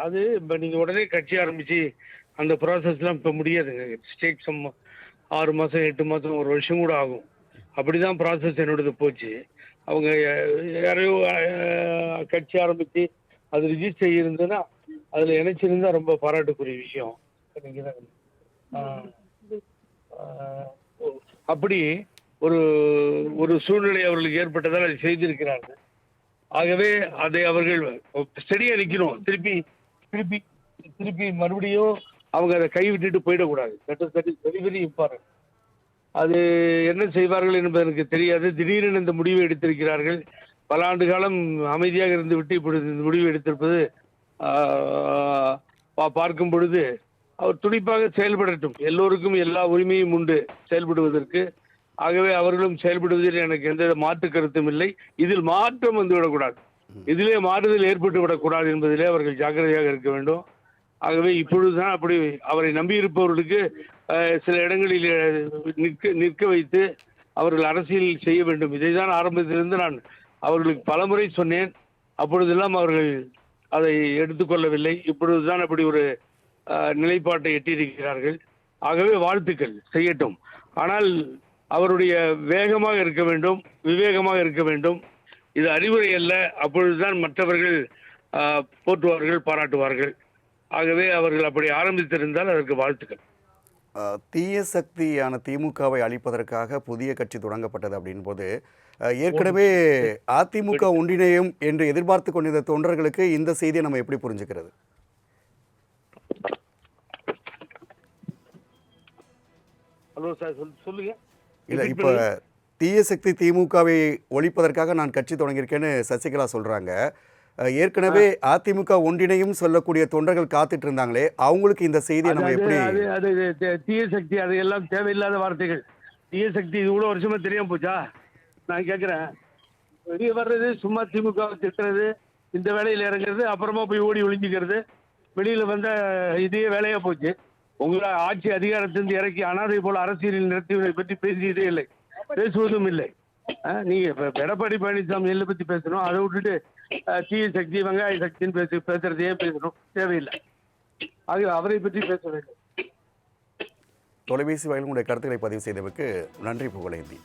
அது இப்ப நீங்க உடனே கட்சி ஆரம்பிச்சு அந்த ப்ராசஸ்லாம் இப்ப முடியாதுங்க. டேக் சம் 6 மாசம், 8 மாசம், 1 வருஷம் கூட ஆகும். அப்படிதான் ப்ராசஸ் என்னோடது போச்சு. அவங்க யாரையோ கட்சி ஆரம்பிச்சு அது ரிஜிஸ்டர் இருந்ததுன்னா அதுல இணைச்சிருந்தா ரொம்ப பாராட்டுக்குரிய விஷயம். சரிங்களா? ஆ, ஆ, அப்படி ஒரு ஒரு சூழ்நிலை அவர்களுக்கு ஏற்பட்டதால் அதை செய்திருக்கிறார்கள். ஆகவே அதை அவர்கள் ஸ்டெடியா நிக்கணும். திருப்பி திருப்பி திருப்பி மறுபடியும் அவங்க அதை கைவிட்டுட்டு போயிடக்கூடாது. That is very very important. அது என்ன செய்வார்கள் என்பது எனக்கு தெரியாது. திடீரென இந்த முடிவை எடுத்திருக்கிறார்கள். பல ஆண்டு காலம் அமைதியாக இருந்துவிட்டு இப்பொழுது இந்த முடிவை எடுத்திருப்பது பார்க்கும் பொழுது அவர் துடிப்பாக செயல்படட்டும். எல்லோருக்கும் எல்லா உரிமையும் உண்டு செயல்படுவதற்கு. ஆகவே அவர்களும் செயல்படுவதில் எனக்கு எந்த மாற்று கருத்தும் இல்லை. இதில் மாற்றம் வந்துவிடக்கூடாது. இதிலே மாறுதல் ஏற்பட்டு விடக்கூடாது என்பதிலே அவர்கள் ஜாக்கிரதையாக இருக்க வேண்டும். ஆகவே இப்பொழுதுதான் அப்படி அவரை நம்பியிருப்பவர்களுக்கு சில இடங்களில் நிற்க வைத்து அவர்கள் அரசியல் செய்ய வேண்டும். இதைதான் ஆரம்பத்திலிருந்து நான் அவர்களுக்கு பலமுறை சொன்னேன். அப்பொழுதெல்லாம் அவர்கள் அதை எடுத்துக்கொள்ளவில்லை. இப்பொழுதுதான் அப்படி ஒரு நிலைப்பாட்டை எட்டியிருக்கிறார்கள். ஆகவே வாழ்த்துக்கள், செய்யட்டும். ஆனால் அவருடைய வேகமாக இருக்க வேண்டும், விவேகமாக இருக்க வேண்டும். இது அறிவுரை அல்ல. அப்பொழுதுதான் மற்றவர்கள் போற்றுவார்கள், பாராட்டுவார்கள். ஆகவே அவர்கள் அப்படி ஆரம்பித்திருந்தால் அதற்கு வாழ்த்துக்கள். தீய சக்தியான திமுகவை அழிப்பதற்காக புதிய கட்சி தொடங்கப்பட்டது அப்படின் போது ஏற்கனவே அதிமுக ஒன்றிணையும் என்று எதிர்பார்த்து கொண்டிருந்த தொண்டர்களுக்கு இந்த செய்தியை நம்ம எப்படி புரிஞ்சுக்கிறது? ஹலோ சார், சொல்லுங்க. இல்ல, இப்ப தீய சக்தி திமுகவை ஒழிப்பதற்காக நான் கட்சி தொடங்கியிருக்கேன்னு சசிகலா சொல்றாங்க. ஏற்கனவே அதிமுக ஒன்றிணையும் சொல்லக்கூடிய தொண்டர்கள் காத்துட்டு இருந்தாங்களே, அவங்களுக்கு இந்த செய்தியை நம்ம எப்படி? தீய சக்தி அது எல்லாம் தேவையில்லாத வார்த்தைகள். தீய சக்தி இது கூட வருஷமா தெரியாம போச்சா? நான் கேட்கிறேன். வெளியே வர்றது சும்மா திமுக திட்டுறது, இந்த வேலையில் இறங்குறது, அப்புறமா போய் ஓடி ஒளிஞ்சிக்கிறது, வெளியில வந்த இதே வேலையா போச்சு. உங்களை ஆட்சி அதிகாரத்திலிருந்து இறக்கி அனாதை போல அரசியலில் நிறுத்தியதை பற்றி பேசியதே இல்லை, பேசுவதும் இல்லை. நீங்க எடப்பாடி பழனிசாமி எல்லை பத்தி பேசணும், அதை விட்டுட்டு தீய சக்தி வெங்காய சக்தின்னு பேசுறதையே பேசணும், தேவையில்லை. ஆக அவரை பற்றி பேச வேண்டும். தொலைபேசி வாயிலும் உங்களுடைய கருத்துக்களை பதிவு செய்ததற்கு நன்றி புகழேந்தி.